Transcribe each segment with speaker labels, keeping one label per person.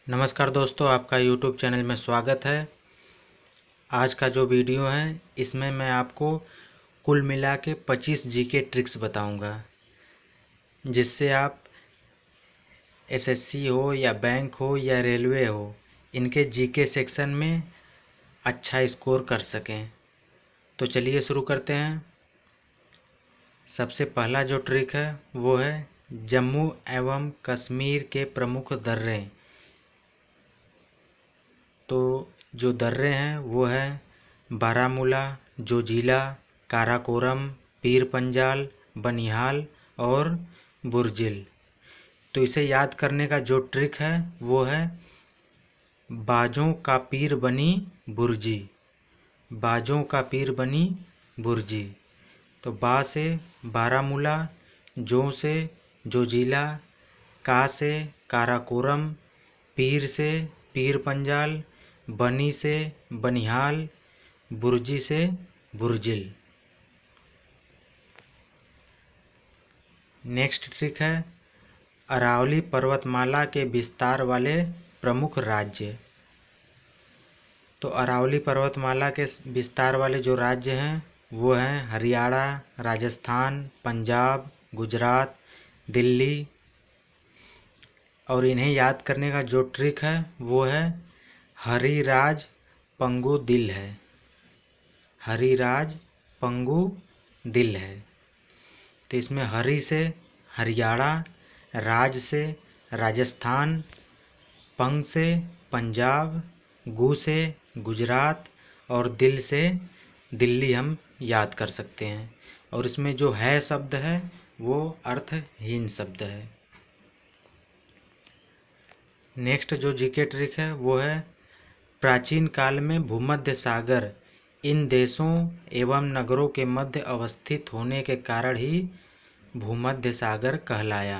Speaker 1: नमस्कार दोस्तों, आपका YouTube चैनल में स्वागत है। आज का जो वीडियो है इसमें मैं आपको कुल मिला के 25 जीके ट्रिक्स बताऊंगा, जिससे आप एसएससी हो या बैंक हो या रेलवे हो, इनके जीके सेक्शन में अच्छा स्कोर कर सकें। तो चलिए शुरू करते हैं। सबसे पहला जो ट्रिक है वो है जम्मू एवं कश्मीर के प्रमुख दर्रे। तो जो दर्रे हैं वो है बारामूला, जोजिला, काराकोरम, पीर पंजाल, बनिहाल और बुर्जिल। तो इसे याद करने का जो ट्रिक है वो है बाजों का पीर बनी बुर्जी। बाजों का पीर बनी बुर्जी। तो बा से बारामूला, जो से जोजिला, का से काराकोरम, पीर से पीर पंजाल, बनी से बनिहाल, बुर्जी से बुर्जिल। नेक्स्ट ट्रिक है अरावली पर्वतमाला के विस्तार वाले प्रमुख राज्य। तो अरावली पर्वतमाला के विस्तार वाले जो राज्य हैं वो हैं हरियाणा, राजस्थान, पंजाब, गुजरात, दिल्ली। और इन्हें याद करने का जो ट्रिक है वो है हरिराज पंगु दिल है। हरिराज पंगु दिल है। तो इसमें हरि से हरियाणा, राज से राजस्थान, पंग से पंजाब, गु से गुजरात और दिल से दिल्ली हम याद कर सकते हैं। और इसमें जो है शब्द है वो अर्थहीन शब्द है। नेक्स्ट जो जीके ट्रिक है वो है प्राचीन काल में भूमध्य सागर इन देशों एवं नगरों के मध्य अवस्थित होने के कारण ही भूमध्य सागर कहलाया।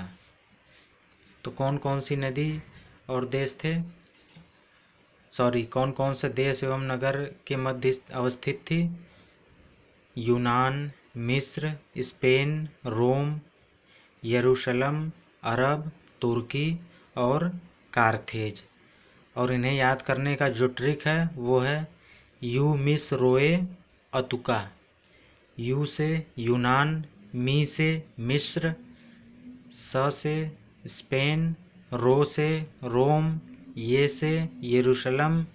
Speaker 1: तो कौन कौन सी नदी और देश थे, कौन कौन से देश एवं नगर के मध्य अवस्थित थी? यूनान, मिस्र, स्पेन, रोम, यरूशलेम, अरब, तुर्की और कार्थेज। और इन्हें याद करने का जो ट्रिक है वो है यू मिस रोए अतुका। यू से यूनान, मी से मिस्र, स से स्पेन, रो से रोम, ये से यरूशलेम,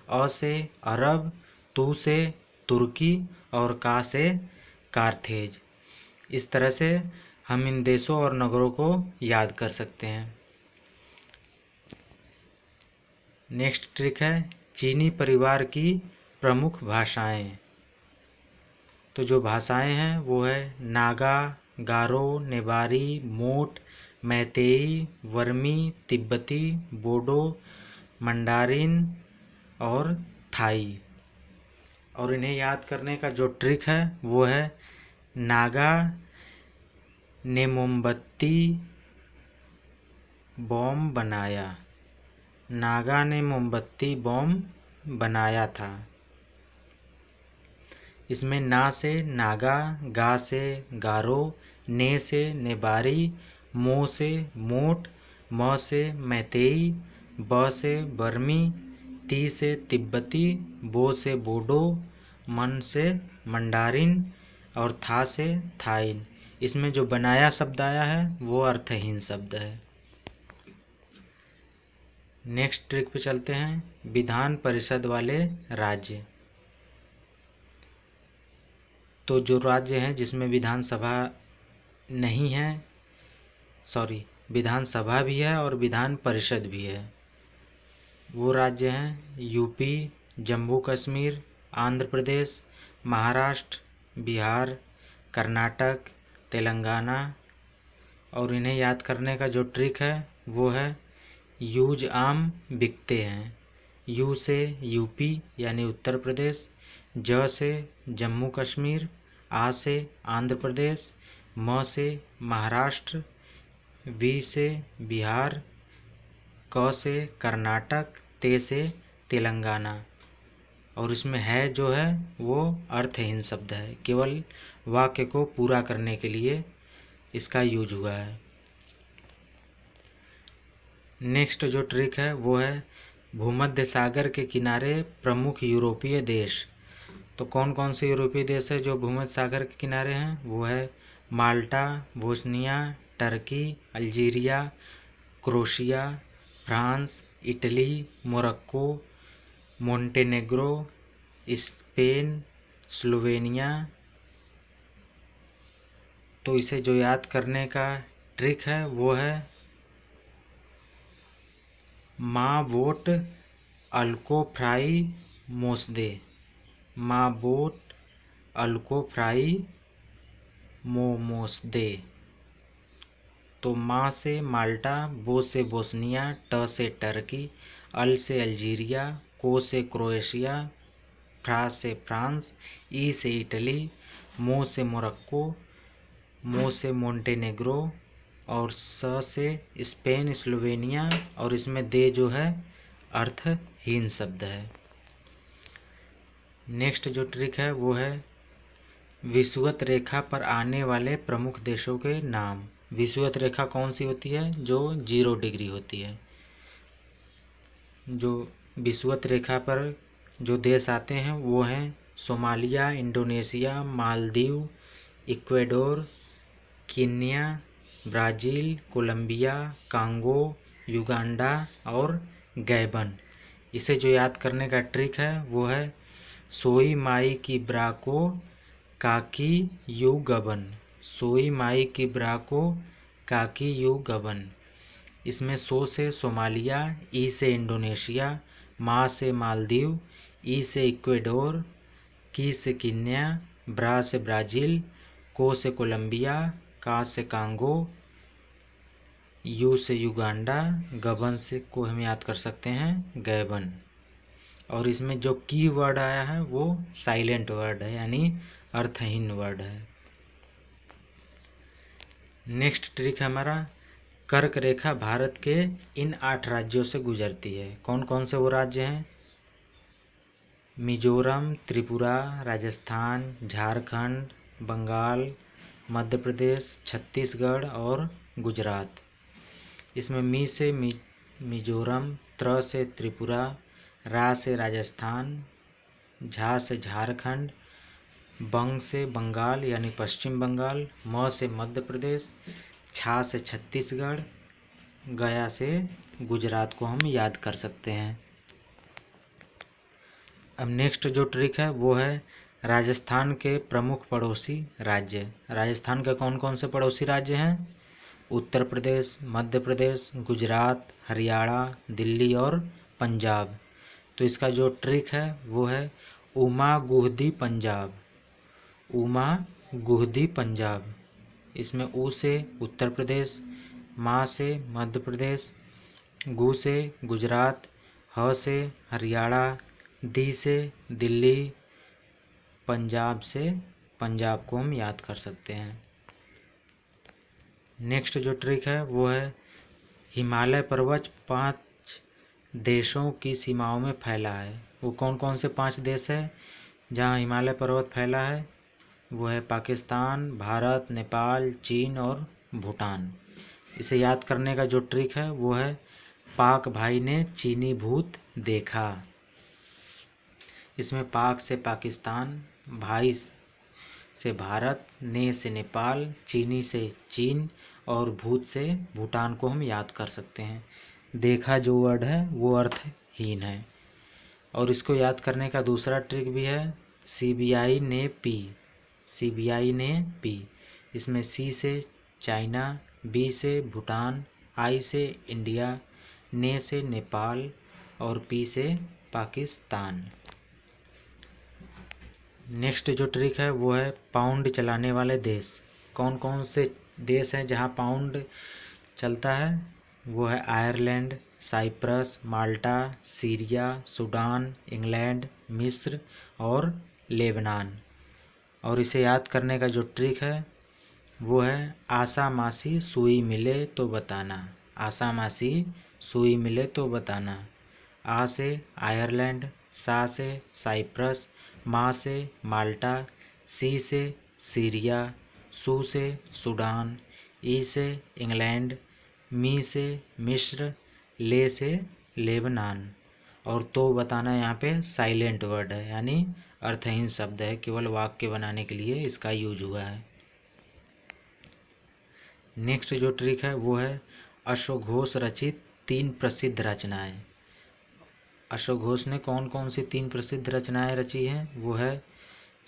Speaker 1: अ से अरब, तू से तुर्की और का से कार्थेज। इस तरह से हम इन देशों और नगरों को याद कर सकते हैं। नेक्स्ट ट्रिक है चीनी परिवार की प्रमुख भाषाएं। तो जो भाषाएं हैं वो है नागा, गारो, नेवारी, मोट, मैतेई, वर्मी, तिब्बती, बोडो, मंडारिन और थाई। और इन्हें याद करने का जो ट्रिक है वो है नागा ने मोमबत्ती बॉम्ब बनाया। नागा ने मोमबत्ती बॉम्ब बनाया था। इसमें ना से नागा, गा से गारो, ने से नेवारी, मो से मोट, म से मैतेई, ब से बर्मी, ती से तिब्बती, बो से बोडो, मन से मंडारिन और था से थाइन। इसमें जो बनाया शब्द आया है वो अर्थहीन शब्द है। नेक्स्ट ट्रिक पे चलते हैं विधान परिषद वाले राज्य। तो जो राज्य हैं जिसमें विधानसभा नहीं है, विधानसभा भी है और विधान परिषद भी है, वो राज्य हैं यूपी, जम्मू कश्मीर, आंध्र प्रदेश, महाराष्ट्र, बिहार, कर्नाटक, तेलंगाना। और इन्हें याद करने का जो ट्रिक है वो है यूज आम बिकते हैं। यू से यूपी यानी उत्तर प्रदेश, ज से जम्मू कश्मीर, आ से आंध्र प्रदेश, म से महाराष्ट्र, वी से बिहार, क से कर्नाटक, ते से तेलंगाना। और इसमें है जो है वो अर्थहीन शब्द है, केवल वाक्य को पूरा करने के लिए इसका यूज हुआ है। नेक्स्ट जो ट्रिक है वो है भूमध्य सागर के किनारे प्रमुख यूरोपीय देश। तो कौन कौन से यूरोपीय देश है जो भूमध्य सागर के किनारे हैं? वो है Malta, Bosnia, Turkey, Algeria, Croatia, France, Italy, Morocco, Montenegro, Spain, Slovenia. तो इसे जो याद करने का ट्रिक है वो है माबोट अल्कोफ्राई मोसदे। माबोट अल्कोफ्राई मोमोसदे। तो मा से माल्टा, बो से बोस्निया, ट से टर्की, अल से अल्जीरिया, को से क्रोएशिया, फ्रा से फ्रांस, ई से इटली, मो से मोरक्को, मो से मोंटेनेग्रो और स से स्पेन, स्लोवेनिया। और इसमें दे जो है अर्थहीन शब्द है। नेक्स्ट जो ट्रिक है वो है विषुवत रेखा पर आने वाले प्रमुख देशों के नाम। विषुवत रेखा कौन सी होती है? जो 0 डिग्री होती है। जो विषुवत रेखा पर जो देश आते हैं वो हैं Somalia, Indonesia, Maldives, Ecuador, Kenya, Brazil, Colombia, Congo, Uganda और गैबन। इसे जो याद करने का ट्रिक है वो है सोई माई की ब्राको काकी यू गबन। सोई माई की ब्राको काकी यू गबन। इसमें सो से सोमालिया, ई से इंडोनेशिया, मा से मालदीव, ई से इक्वेडोर, की से कीनिया, ब्रा से ब्राज़ील, को से कोलंबिया, का से कांगो, यू से युगांडा, गबन से को हम याद कर सकते हैं गैबन। और इसमें जो की वर्ड आया है वो साइलेंट वर्ड है, यानी अर्थहीन वर्ड है। नेक्स्ट ट्रिक है हमारा कर्क रेखा भारत के इन 8 राज्यों से गुजरती है। कौन कौन से वो राज्य हैं? मिजोरम, त्रिपुरा, राजस्थान, झारखंड, बंगाल, मध्य प्रदेश, छत्तीसगढ़ और गुजरात। इसमें मी से मिजोरम, त्र से त्रिपुरा, रा से राजस्थान, झा से झारखंड, बंग से बंगाल यानी पश्चिम बंगाल, म से मध्य प्रदेश, छा से छत्तीसगढ़, गया से गुजरात को हम याद कर सकते हैं। अब नेक्स्ट जो ट्रिक है वो है राजस्थान के प्रमुख पड़ोसी राज्य। राजस्थान के कौन कौन से पड़ोसी राज्य हैं? उत्तर प्रदेश, मध्य प्रदेश, गुजरात, हरियाणा, दिल्ली और पंजाब। तो इसका जो ट्रिक है वो है उमा गुहदी पंजाब। उमा गुहदी पंजाब। इसमें ऊ से उत्तर प्रदेश, मा से मध्य प्रदेश, गु से गुजरात, ह से हरियाणा, दी से दिल्ली, पंजाब से पंजाब को हम याद कर सकते हैं। नेक्स्ट जो ट्रिक है वो है हिमालय पर्वत 5 देशों की सीमाओं में फैला है। वो कौन कौन से 5 देश है जहाँ हिमालय पर्वत फैला है? वो है पाकिस्तान, भारत, नेपाल, चीन और भूटान। इसे याद करने का जो ट्रिक है वो है पाक भाई ने चीनी भूत देखा। इसमें पाक से पाकिस्तान, भाई से भारत, ने से नेपाल, चीनी से चीन और भूत से भूटान को हम याद कर सकते हैं। देखा जो वर्ड है वो अर्थहीन है। और इसको याद करने का दूसरा ट्रिक भी है CBI ने पी। CBI ने पी। इसमें सी से चाइना, बी से भूटान, आई से इंडिया, ने से नेपाल और पी से पाकिस्तान। नेक्स्ट जो ट्रिक है वो है पाउंड चलाने वाले देश। कौन कौन से देश हैं जहाँ पाउंड चलता है? वो है आयरलैंड, साइप्रस, माल्टा, सीरिया, सूडान, इंग्लैंड, मिस्र और लेबनान। और इसे याद करने का जो ट्रिक है वो है आसा मासी सुई मिले तो बताना। आसा मासी सुई मिले तो बताना। आ से आयरलैंड, सा से साइप्रस, मा से माल्टा, सी से सीरिया, सू से सूडान, ई से इंग्लैंड, मी से मिस्र, ले से लेबनान, और तो बताना यहाँ पे साइलेंट वर्ड है, यानी अर्थहीन शब्द है, केवल वाक्य बनाने के लिए इसका यूज हुआ है। नेक्स्ट जो ट्रिक है वो है अशोक घोष रचित 3 प्रसिद्ध रचनाएं। अशोक घोष ने कौन कौन सी 3 प्रसिद्ध रचनाएं रची हैं? वो है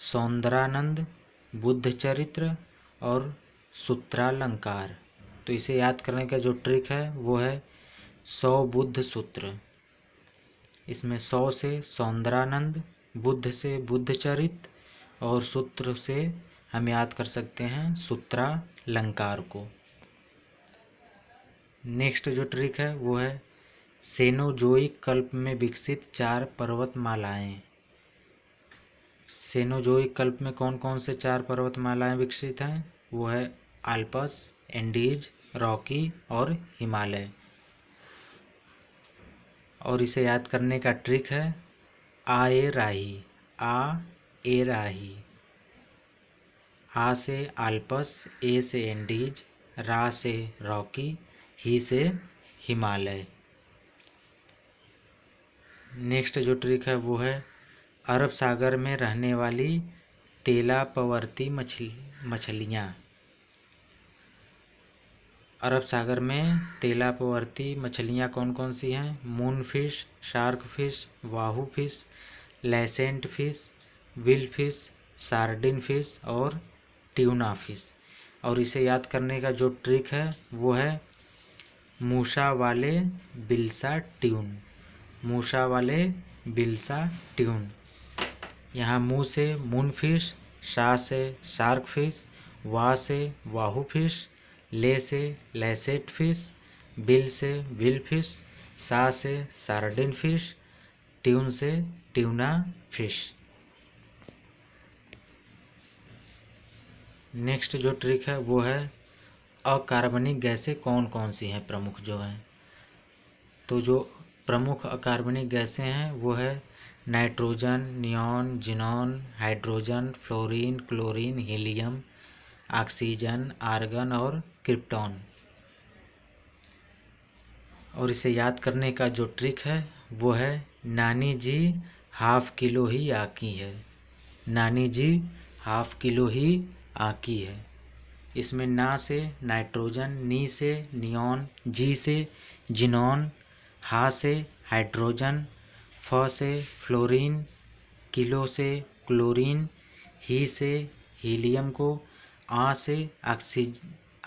Speaker 1: सौंदरानंद, बुद्ध चरित्र और सूत्रालंकार। तो इसे याद करने का जो ट्रिक है वो है 100 बुद्ध सूत्र। इसमें 100 से सौंदरानंद, बुद्ध से बुद्ध चरित्र और सूत्र से हम याद कर सकते हैं सूत्रालंकार को। नेक्स्ट जो ट्रिक है वो है सेनोजोइक कल्प में विकसित 4 पर्वतमालाएं। सेनोजोइक कल्प में कौन कौन से 4 पर्वतमालाएं विकसित हैं? वो है आल्पस, एंडीज, रॉकी और हिमालय। और इसे याद करने का ट्रिक है आ ए राही, आ ए राही। आ से आल्पस, ए से एंडीज, रा से रॉकी, ही से हिमालय। नेक्स्ट जो ट्रिक है वो है अरब सागर में रहने वाली तेलापवर्ती मछलियाँ। अरब सागर में तेलापवर्ती मछलियाँ कौन कौन सी हैं? Moon fish, shark fish, wahoo fish, lancet fish, विल फिश, सार्डिन फिश और ट्यूना फिश। और इसे याद करने का जो ट्रिक है वो है मूसा वाले बिल्सा ट्यून। मूसा वाले बिल्सा ट्यून। यहाँ मुँह से मून फिश, शा से शार्क फिश, वा से वाहू फिश, ले से लैसेट फिश, बिल से विल फिश, सा से सार्डिन फिश, ट्यून से ट्यूना फिश। नेक्स्ट जो ट्रिक है वो है अकार्बनिक गैसें कौन कौन सी हैं प्रमुख जो हैं? तो जो प्रमुख अकार्बनिक गैसें हैं वो है nitrogen, neon, xenon, hydrogen, fluorine, chlorine, helium, oxygen, argon और क्रिप्टॉन। और इसे याद करने का जो ट्रिक है वो है नानी जी ½ किलो ही आकी है। नानी जी ½ किलो ही आकी है। इसमें ना से नाइट्रोजन, नी से नियॉन, जी से जिनॉन, हा से हाइड्रोजन, फ से फ्लोरीन, किलो से क्लोरीन, ही से हीलियम को, आ से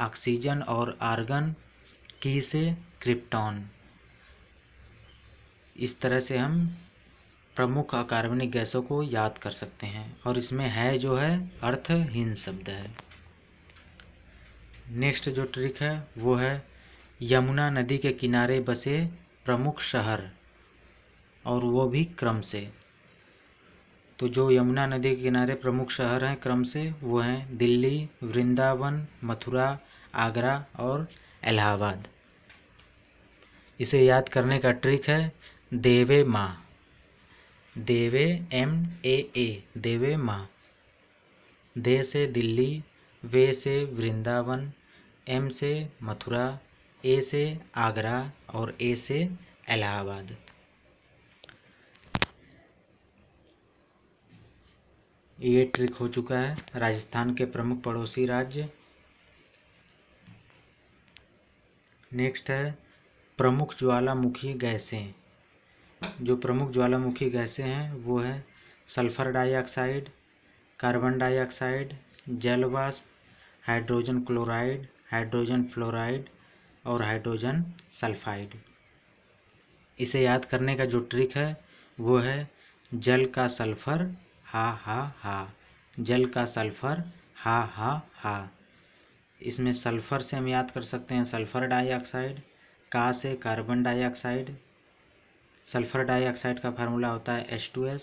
Speaker 1: ऑक्सीजन और आर्गन, की से क्रिप्टॉन। इस तरह से हम प्रमुख अकार्बनिक गैसों को याद कर सकते हैं। और इसमें है जो है अर्थहीन शब्द है। नेक्स्ट जो ट्रिक है वो है यमुना नदी के किनारे बसे प्रमुख शहर, और वो भी क्रम से। तो जो यमुना नदी के किनारे प्रमुख शहर हैं क्रम से वो हैं दिल्ली, वृंदावन, मथुरा, आगरा और इलाहाबाद। इसे याद करने का ट्रिक है देवे माँ। देवे MAA, देवे माँ। दे से दिल्ली, वे से वृंदावन, M से मथुरा, A से आगरा और A से इलाहाबाद। ये ट्रिक हो चुका है राजस्थान के प्रमुख पड़ोसी राज्य। नेक्स्ट है प्रमुख ज्वालामुखी गैसें। जो प्रमुख ज्वालामुखी गैसें हैं वो है सल्फर डाइऑक्साइड, कार्बन डाइऑक्साइड, जल वाष्प, हाइड्रोजन क्लोराइड, हाइड्रोजन फ्लोराइड और हाइड्रोजन सल्फाइड। इसे याद करने का जो ट्रिक है वो है जल का सल्फर हा हा हा, जल का सल्फर हा हा हा। इसमें सल्फर से हम याद कर सकते हैं सल्फर डाइऑक्साइड, का से कार्बन डाइऑक्साइड। सल्फर डाइऑक्साइड का फार्मूला होता है H2S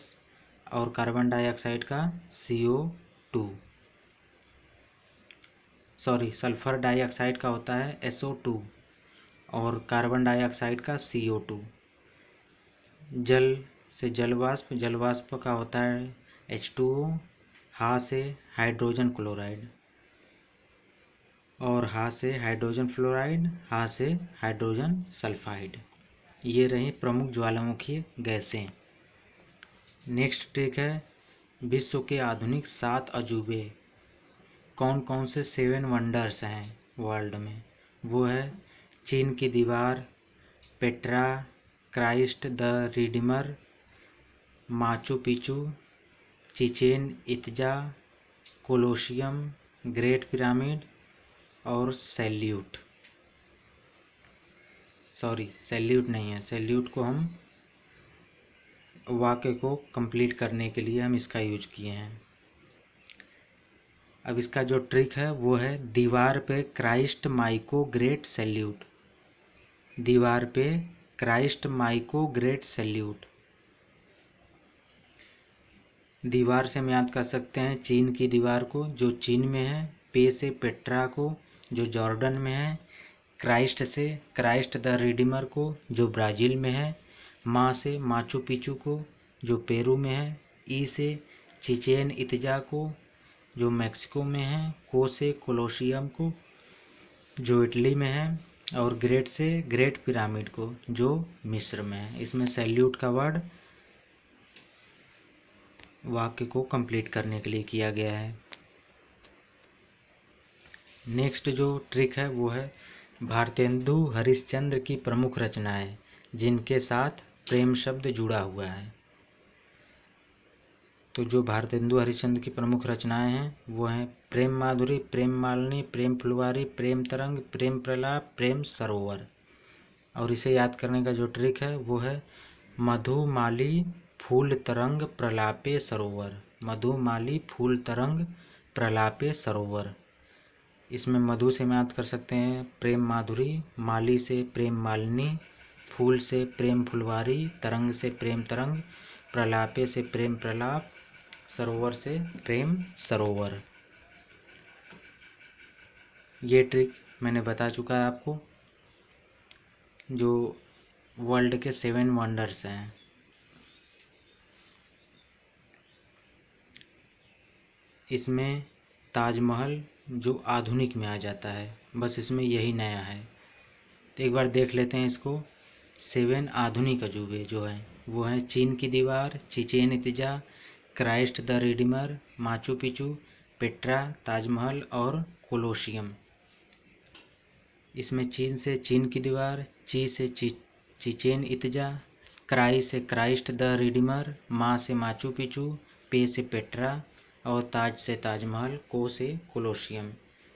Speaker 1: और कार्बन डाइऑक्साइड का CO2। सॉरी, सल्फर डाइऑक्साइड का होता है SO2 और कार्बन डाइऑक्साइड का CO2। जल से जल वाष्प, जल वाष्प का होता है H2O, हा से हाइड्रोजन क्लोराइड और हा से हाइड्रोजन फ्लोराइड, हा से हाइड्रोजन सल्फाइड। ये रही प्रमुख ज्वालामुखी गैसें। नेक्स्ट ट्रिक है, विश्व के आधुनिक 7 अजूबे। कौन कौन से 7 वंडर्स हैं वर्ल्ड में? वो है चीन की दीवार, Petra, Christ the Redeemer, Machu Picchu, Chichen Itza, Colosseum, great pyramid और सैल्यूट। सॉरी, सैल्यूट नहीं है, सैल्यूट को हम वाक्य को कंप्लीट करने के लिए हम इसका यूज किए हैं। अब इसका जो ट्रिक है वो है दीवार पे क्राइस्ट माइको ग्रेट सैल्यूट। दीवार पे क्राइस्ट माइको ग्रेट सैल्यूट। दीवार से हम याद कर सकते हैं चीन की दीवार को, जो चीन में है। पे से पेट्रा को, जो जॉर्डन में है। क्राइस्ट से क्राइस्ट द रिडीमर को, जो ब्राज़ील में है। मा से माचू पिचू को, जो पेरू में है। ई से चिचेन इत्जा को, जो मैक्सिको में है। को से कोलोशियम को, जो इटली में है। और ग्रेट से ग्रेट पिरामिड को, जो मिस्र में है। इसमें सैल्यूट का वर्ड वाक्य को कंप्लीट करने के लिए किया गया है। नेक्स्ट जो ट्रिक है वो है भारतेंदु हरिश्चंद्र की प्रमुख रचनाएं जिनके साथ प्रेम शब्द जुड़ा हुआ है। तो जो भारतेंदु हरिश्चंद्र की प्रमुख रचनाएं हैं वो हैं प्रेम माधुरी, प्रेम मालिनी, प्रेम फुलवारी, प्रेम तरंग, प्रेम प्रलाप, प्रेम सरोवर। और इसे याद करने का जो ट्रिक है वो है मधुमाली फूल तरंग प्रलापे सरोवर। मधुमाली फूल तरंग प्रलापे सरोवर। इसमें मधु से हम याद कर सकते हैं प्रेम माधुरी, माली से प्रेम मालिनी, फूल से प्रेम फुलवारी, तरंग से प्रेम तरंग, प्रलापे से प्रेम प्रलाप, सरोवर से प्रेम सरोवर। ये ट्रिक मैंने बता चुका है आपको, जो वर्ल्ड के 7 वंडर्स हैं। इसमें ताजमहल जो आधुनिक में आ जाता है, बस इसमें यही नया है। तो एक बार देख लेते हैं इसको। 7 आधुनिक अजूबे जो हैं वो हैं चीन की दीवार, Chichen इत्जा, Christ the Redeemer, Machu Picchu, Petra, Taj Mahal और कोलोशियम। इसमें चीन से चीन की दीवार, ची से चिचेन इत्जा, क्राई से क्राइस्ट द रिडीमर, मा से माचू पिचू, पे से पेट्रा और ताज से ताजमहल, को से कोलोशियम।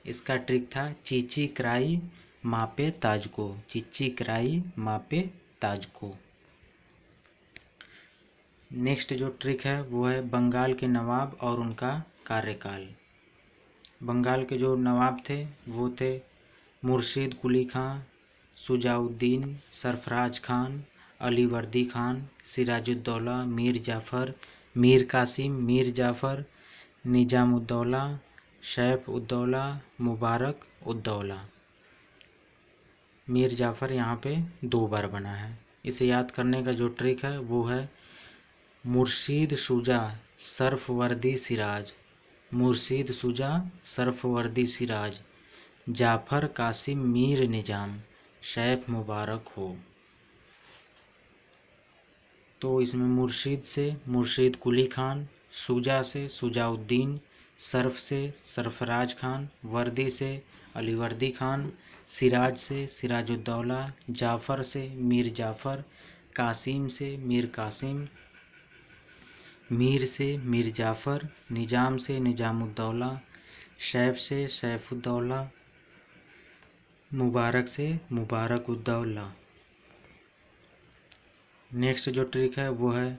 Speaker 1: इसका ट्रिक था चीची क्राई मापे ताज को। चीची क्राई मापे ताज को। नेक्स्ट जो ट्रिक है वो है बंगाल के नवाब और उनका कार्यकाल। बंगाल के जो नवाब थे वो थे मुर्शीद कुली खां, सुजाउद्दीन, सरफराज खान, अलीवर्दी खान, सिराजुद्दौला, मीर जाफ़र, मीर कासिम, मीर जाफ़र, निजामुद्दौला, सैफ उद्दौला, मुबारक उद्दौला। मीर जाफ़र यहाँ पे 2 बार बना है। इसे याद करने का जो ट्रिक है वो है मुर्शीद शुजा सरफवर्दी सिराज। मुर्शीद शुजा सरफवर्दी सिराज, जाफ़र कासिम मीर निजाम, सैफ मुबारक हो। तो इसमें मुर्शीद से मुर्शीद कुली खान, शुजा से शुजाउद्दीन, सर्फ से सरफराज खान, वर्दी से अलीवर्दी खान, सिराज से सिराजुद्दौला, जाफ़र से मीर जाफ़र, कासिम से मीर कासिम, मीर से मीर जाफ़र, निजाम से निजामुद्दौला, सैफ से सैफुद्दौला, मुबारक से मुबारक उद्दौला। नेक्स्ट जो ट्रिक है वो है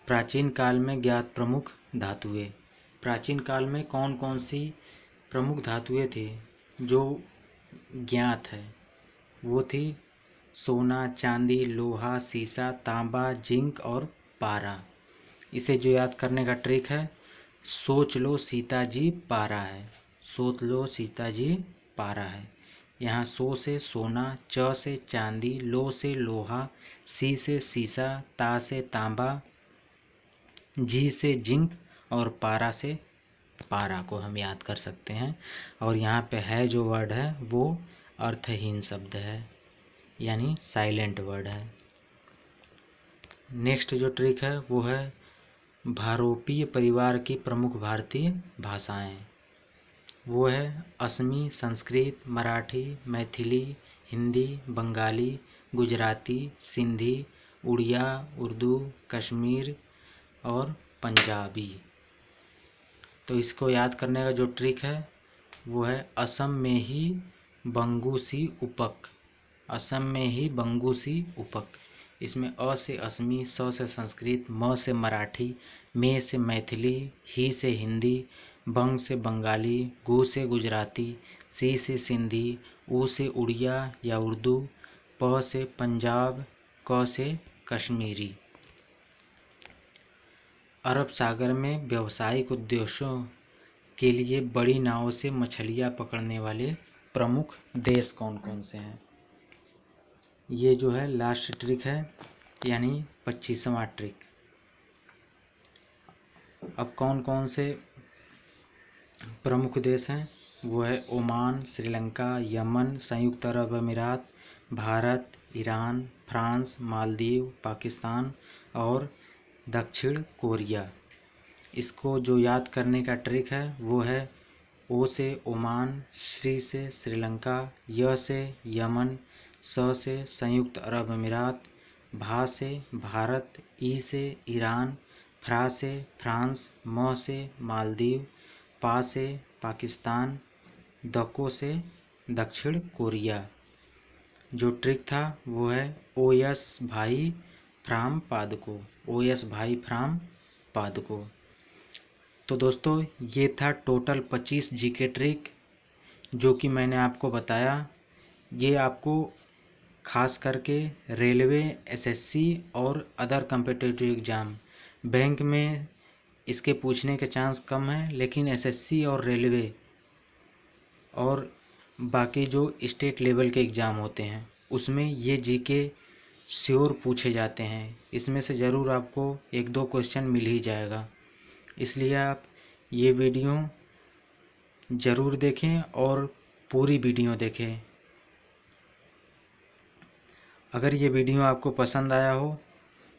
Speaker 1: प्राचीन काल में ज्ञात प्रमुख धातुएं। प्राचीन काल में कौन कौन सी प्रमुख धातुएं थी जो ज्ञात है? वो थी सोना, चांदी, लोहा, सीसा, तांबा, जिंक और पारा। इसे जो याद करने का ट्रिक है सोच लो सीता जी पारा है। सोच लो सीता जी पारा है। यहाँ सो से सोना, च से चांदी, लो से लोहा, सी से सीसा, ता से तांबा, जी से जिंक और पारा से पारा को हम याद कर सकते हैं। और यहाँ पे है जो वर्ड है वो अर्थहीन शब्द है, यानी साइलेंट वर्ड है। नेक्स्ट जो ट्रिक है वो है भारोपीय परिवार की प्रमुख भारतीय भाषाएं। वो है असमी, संस्कृत, मराठी, मैथिली, हिंदी, बंगाली, गुजराती, सिंधी, उड़िया, उर्दू, कश्मीर और पंजाबी। तो इसको याद करने का जो ट्रिक है वो है असम में ही बंगूसी उपक। असम में ही बंगूसी उपक। इसमें अ से असमी, स से संस्कृत, म से मराठी, मे से मैथिली, ही से हिंदी, बंग से बंगाली, गु से गुजराती, सी से सिंधी, उ से उड़िया या उर्दू, प से पंजाब, क से कश्मीरी। अरब सागर में व्यावसायिक उद्देश्यों के लिए बड़ी नावों से मछलियाँ पकड़ने वाले प्रमुख देश कौन कौन से हैं? ये जो है लास्ट ट्रिक है, यानी 25वां ट्रिक। अब कौन कौन से प्रमुख देश हैं? वो है ओमान, श्रीलंका, यमन, संयुक्त अरब अमीरात, भारत, ईरान, फ्रांस, मालदीव, पाकिस्तान और दक्षिण कोरिया। इसको जो याद करने का ट्रिक है वो है ओ से ओमान, श्री से श्रीलंका, य से यमन, स से संयुक्त अरब अमीरात, भा से भारत, ई से ईरान, फ्रा से फ्रांस, म से मालदीव, पा से पाकिस्तान, दको से दक्षिण कोरिया। जो ट्रिक था वो है ओ एस भाई फ्राम पादको। ओ एस भाई फ्राम पादको। तो दोस्तों ये था टोटल 25 जीके ट्रिक जो कि मैंने आपको बताया। ये आपको खास करके रेलवे, एसएससी और अदर कम्पिटिटिव एग्ज़ाम, बैंक में इसके पूछने के चांस कम है, लेकिन एसएससी और रेलवे और बाकी जो स्टेट लेवल के एग्ज़ाम होते हैं उसमें ये जीके श्योर पूछे जाते हैं। इसमें से ज़रूर आपको 1-2 क्वेश्चन मिल ही जाएगा। इसलिए आप ये वीडियो ज़रूर देखें और पूरी वीडियो देखें। अगर ये वीडियो आपको पसंद आया हो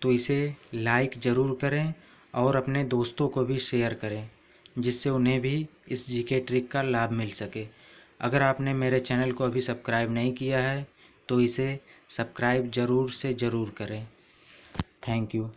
Speaker 1: तो इसे लाइक ज़रूर करें और अपने दोस्तों को भी शेयर करें, जिससे उन्हें भी इस जीके ट्रिक का लाभ मिल सके। अगर आपने मेरे चैनल को अभी सब्सक्राइब नहीं किया है तो इसे सब्सक्राइब ज़रूर से ज़रूर करें। Thank you.